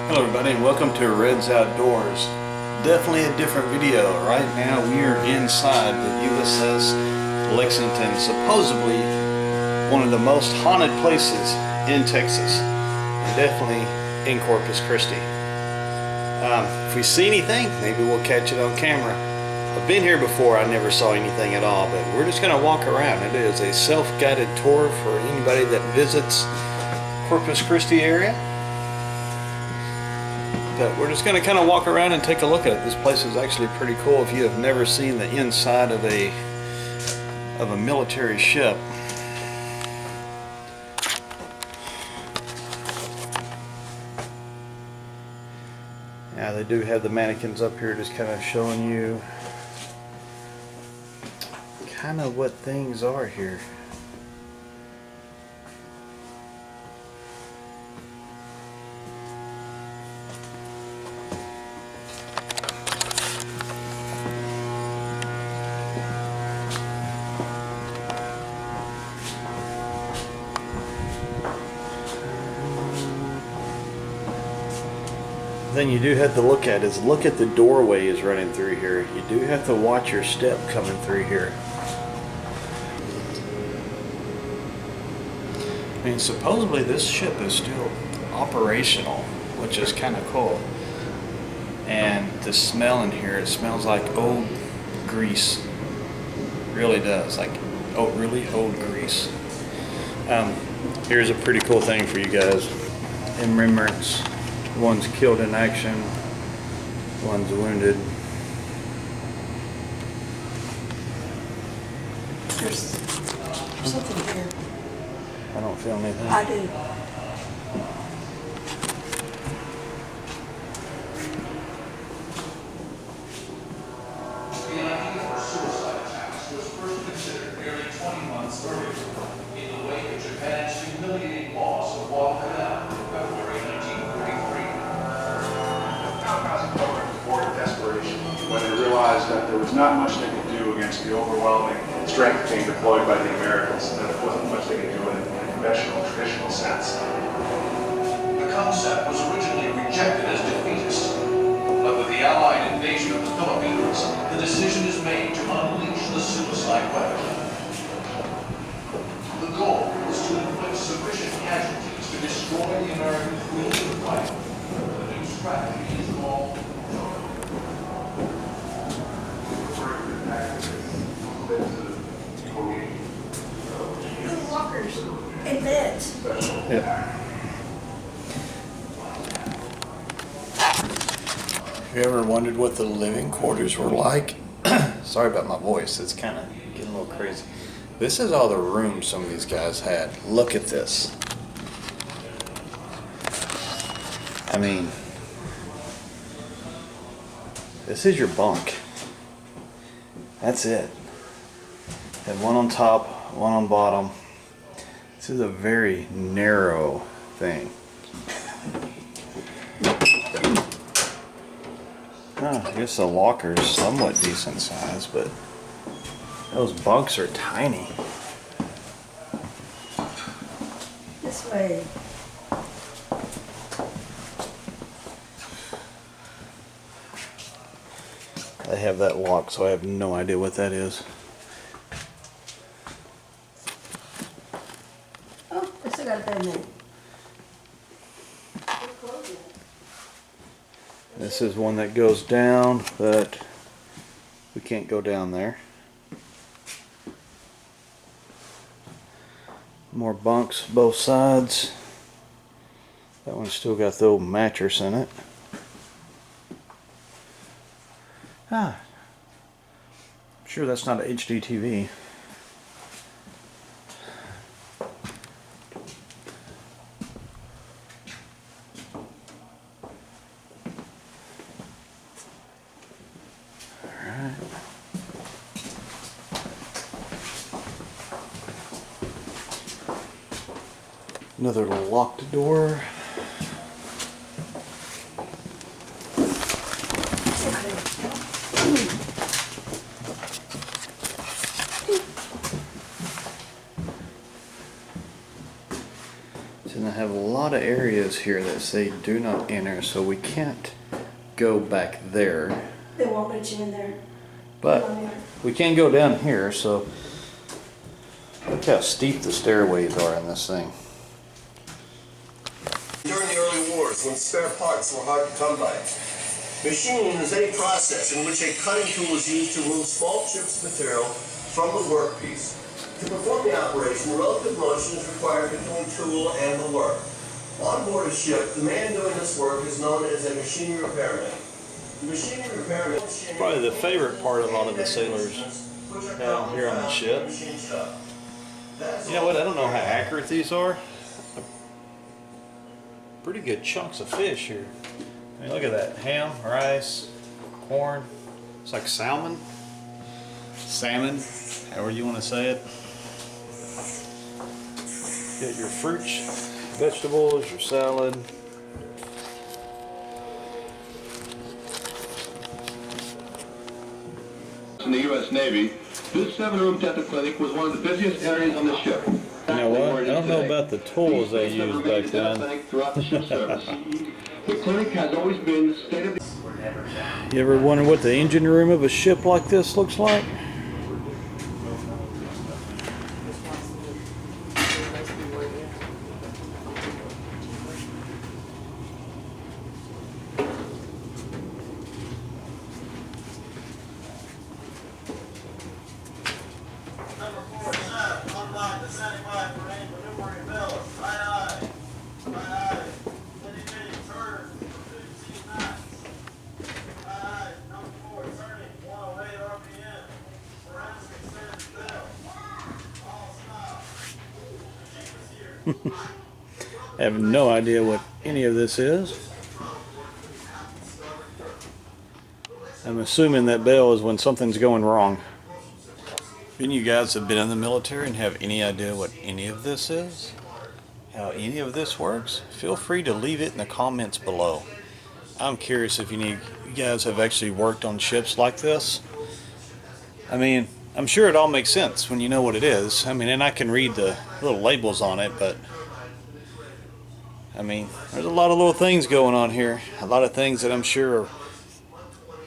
Hello everybody and welcome to Red's Outdoors. Definitely a different video. Right now we are inside the USS Lexington, supposedly one of the most haunted places in Texas, and definitely in Corpus Christi. If we see anything, maybe we'll catch it on camera. I've been here before, I never saw anything at all, but we're just going to walk around. It is a self-guided tour for anybody that visits Corpus Christi area. But we're just going to kind of walk around and take a look at it. This place is actually pretty cool if you have never seen the inside of a military ship. Now they do have the mannequins up here just kind of showing you kind of what things are here. Thing you do have to look at is look at the doorway is running through here. You do have to watch your step coming through here. I mean, supposedly this ship is still operational, which is kind of cool. And the smell in here, it smells like old grease. It really does, like really old grease. Here's a pretty cool thing for you guys. In remembrance. One's killed in action, one's wounded. There's something here. I don't feel anything. I do. The idea for suicide attacks was first considered nearly 20 months earlier in the wake of Japan's humiliating loss of Guadalcanal in February 1943. When they realized that there was not much they could do against the overwhelming strength being deployed by the Americans, that there wasn't much they could do in a conventional, traditional sense. The concept was originally rejected as defeatist, but with the Allied invasion of the Philippines, the decision is made to unleash the suicide weapon. The goal was to inflict sufficient casualties to destroy the American will to fight. The new strategy is called Little lockers and beds. Yeah. Have you ever wondered what the living quarters were like? Sorry about my voice, it's kind of getting a little crazy. This is all the rooms some of these guys had. Look at this. I mean, this is your bunk. That's it. And one on top, one on bottom. This is a very narrow thing. I guess the locker's somewhat decent size, but those bunks are tiny. This way. I have that locked, so I have no idea what that is. Oh, I still got a bed in there. This is one that goes down, but we can't go down there. More bunks both sides. That one's still got the old mattress in it. I'm sure that's not an HD TV. Alright. Another locked door. lot of areas here that say do not enter, so we can't go back there. They won't let you in there. But we can go down here, so look how steep the stairways are in this thing. During the early wars, when spare parts were hard to come by, machining is any process in which a cutting tool is used to remove small chips of material from the workpiece. To perform the operation, relative motion is required between tool and the work. On board a ship, the man doing this work is known as a machinery repairman. The machinery repairman... Probably the favorite part of a lot of the sailors down here on the ship. You know what, I don't know how accurate these are. Pretty good chunks of fish here. I mean, look at that. Ham, rice, corn. It's like salmon. Salmon, however you want to say it. Get your fruits, vegetables, your salad. In the U.S. Navy, this 7-room dental clinic was one of the busiest areas on the ship. You know what? I don't know about the tools they used back then. Throughout the ship service. The clinic has always been state of the... You ever wonder what the engine room of a ship like this looks like? I have no idea what any of this is. I'm assuming that bell is when something's going wrong. If any of you guys have been in the military and have any idea what any of this is, how any of this works, feel free to leave it in the comments below. I'm curious if you guys have actually worked on ships like this. I mean, I'm sure it all makes sense when you know what it is. I mean, and I can read the little labels on it, but I mean, there's a lot of little things going on here. A lot of things that I'm sure are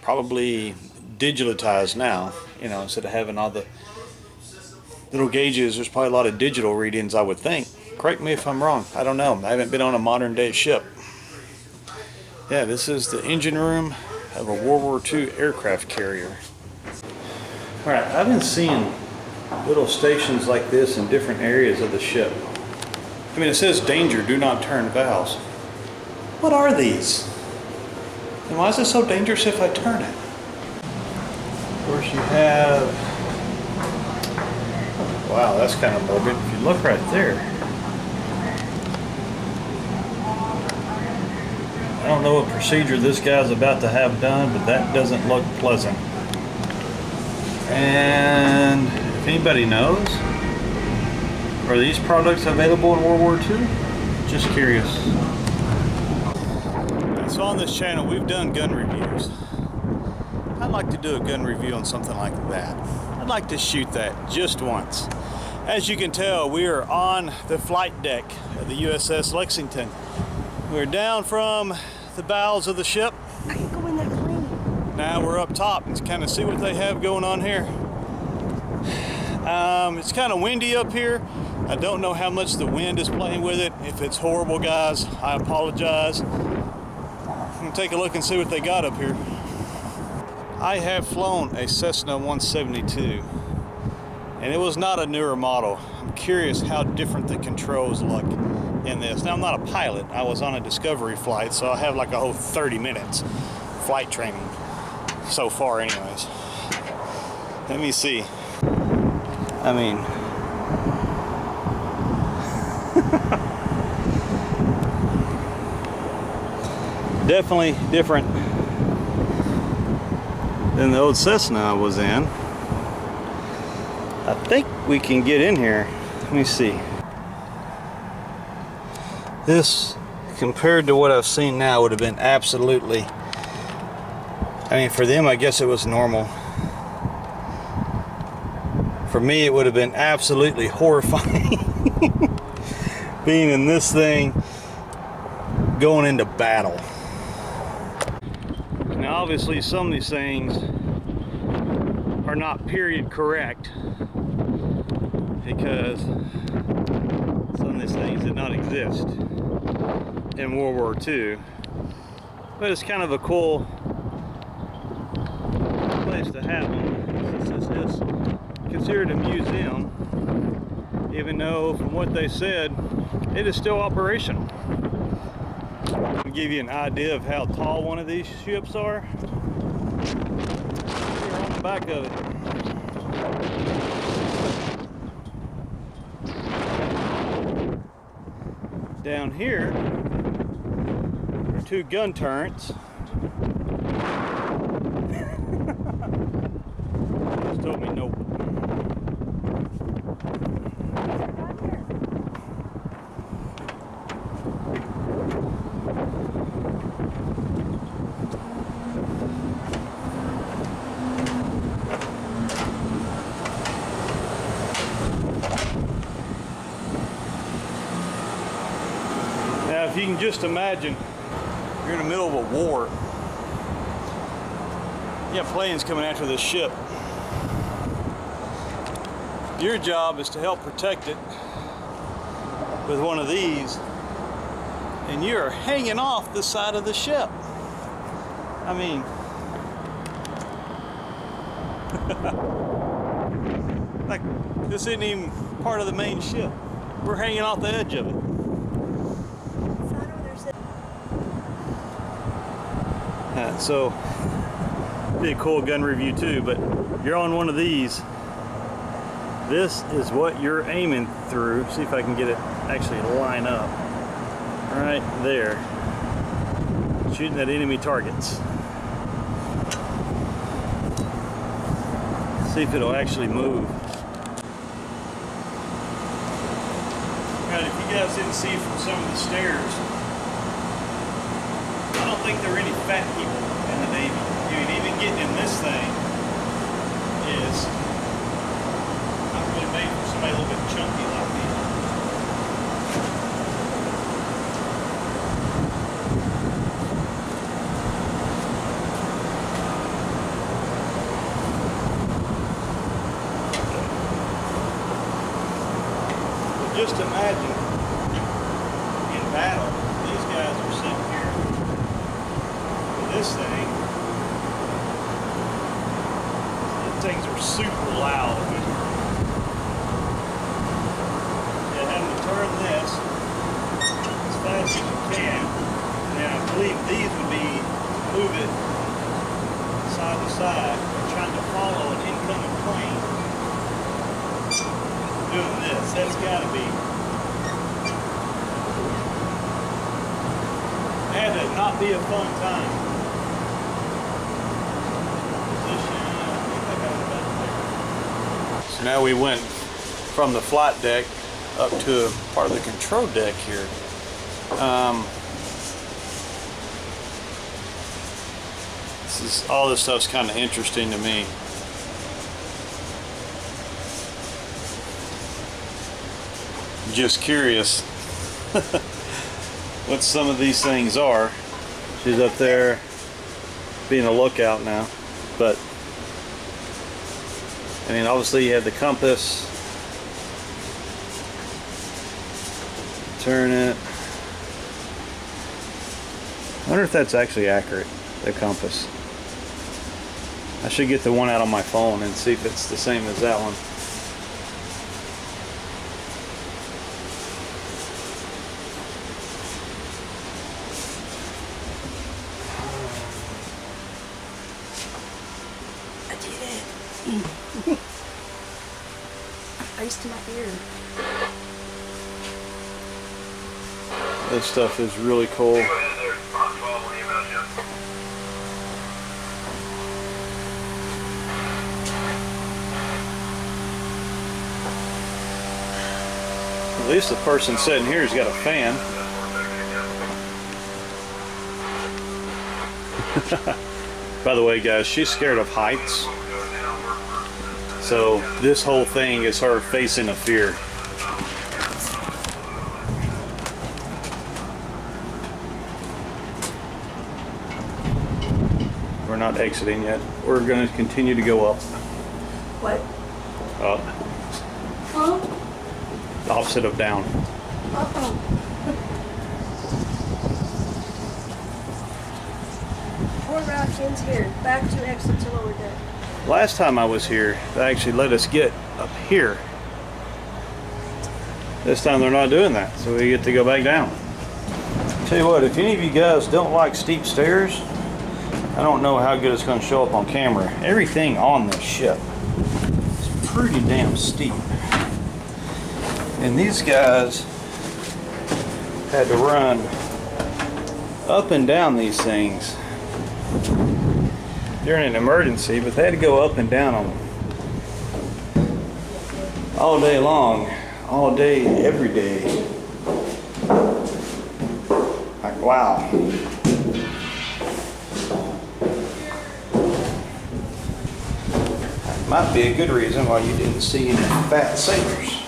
probably digitalized now. You know, instead of having all the little gauges, there's probably a lot of digital readings, I would think. Correct me if I'm wrong. I don't know. I haven't been on a modern day ship. Yeah, this is the engine room of a World War II aircraft carrier. Alright, I've been seeing little stations like this in different areas of the ship. I mean, it says danger, do not turn valves. What are these? And why is it so dangerous if I turn it? Of course you have... Wow, that's kind of morbid. If you look right there. I don't know what procedure this guy's about to have done, but that doesn't look pleasant. And if anybody knows, are these products available in World War II? Just curious. So on this channel, we've done gun reviews. I'd like to do a gun review on something like that. I'd like to shoot that just once. As you can tell, we are on the flight deck of the USS Lexington. We're down from the bowels of the ship. I can go in that plane. Now we're up top and kind of see what they have going on here. It's kind of windy up here. I don't know how much the wind is playing with it. If it's horrible, guys, I apologize. I'm gonna take a look and see what they got up here. I have flown a Cessna 172, and it was not a newer model. I'm curious how different the controls look in this. Now, I'm not a pilot. I was on a discovery flight, so I have like a whole 30 minutes flight training so far anyways. Let me see. I mean, definitely different than the old Cessna I was in. I think we can get in here. Let me see. This, compared to what I've seen now, would have been absolutely, I mean, for them, I guess it was normal. For me, it would have been absolutely horrifying being in this thing going into battle. Now obviously some of these things are not period correct, because some of these things did not exist in World War II. But it's kind of a cool place to have them, since this is considered a museum, even though from what they said it is still operational. To give you an idea of how tall one of these ships are, we're on the back of it. Down here are 2 gun turrets. Just told me nope. Now, if you can just imagine, you're in the middle of a war. You have planes coming after this ship. Your job is to help protect it with one of these, and you're hanging off the side of the ship. I mean, like, this isn't even part of the main ship. We're hanging off the edge of it. So, be a cool gun review too, but you're on one of these. This is what you're aiming through. See if I can get it actually line up. Right there. Shooting at enemy targets. See if it'll actually move. Now, if you guys didn't see from some of the stairs, I don't think there were any fat people in the Navy. Dude, even getting in this thing is not really made for somebody a little bit chunky like me. But just imagine, in battle, these guys are sitting here with this thing. Things are super loud. Yeah, having to turn this as fast as you can. And I believe these would be move it side to side, trying to follow an incoming plane. Doing this, that's got to be. That had to not be a fun time. Now we went from the flight deck up to part of the control deck here. All this stuff's kind of interesting to me. Just curious what some of these things are. She's up there being a lookout now, but I mean, obviously you have the compass. Turn it. I wonder if that's actually accurate, the compass. I should get the one out on my phone and see if it's the same as that one. I did it. Ice to my ear. This stuff is really cool. At least the person sitting here has got a fan. By the way, guys, she's scared of heights. So this whole thing is her facing a fear. We're not exiting yet. We're going to continue to go up. What? Up. Huh? The opposite of down. Uh-oh. Port route ends here. Back to exit to lower deck. Last time I was here, they actually let us get up here. This time they're not doing that, so we get to go back down. Tell you what, if any of you guys don't like steep stairs, I don't know how good it's going to show up on camera. Everything on this ship is pretty damn steep. And these guys had to run up and down these things during an emergency, but they had to go up and down them all day long, all day, every day. Like, wow. That might be a good reason why you didn't see any fat sailors.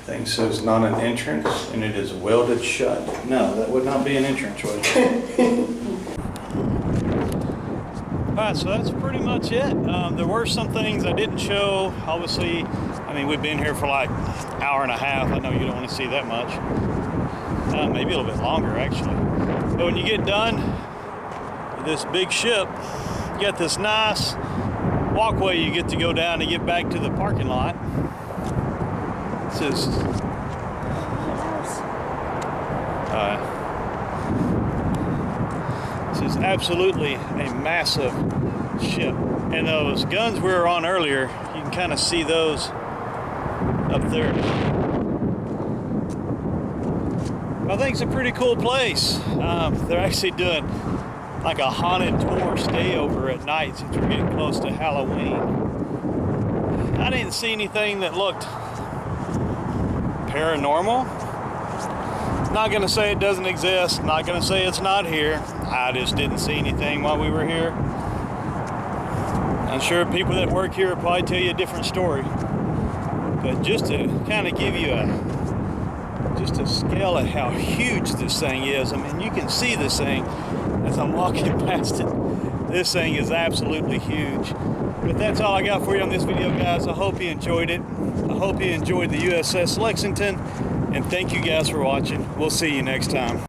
Thing says not an entrance, and it is welded shut. No, that would not be an entrance, would it? Alright, so that's pretty much it. There were some things I didn't show. Obviously, I mean, we've been here for like an hour and a half. I know you don't want to see that much. Maybe a little bit longer, actually. But when you get done with this big ship, you got this nice walkway you get to go down to get back to the parking lot. This is absolutely a massive ship, and those guns we were on earlier, you can kind of see those up there. I think it's a pretty cool place. They're actually doing like a haunted tour stay over at night since we're getting close to Halloween. I didn't see anything that looked paranormal. Not gonna say it doesn't exist, not gonna say it's not here. I just didn't see anything while we were here. I'm sure people that work here will probably tell you a different story. But just to kind of give you just a scale of how huge this thing is, I mean, you can see this thing as I'm walking past it. This thing is absolutely huge. But that's all I got for you on this video, guys. I hope you enjoyed it. I hope you enjoyed the USS Lexington, and thank you guys for watching. We'll see you next time.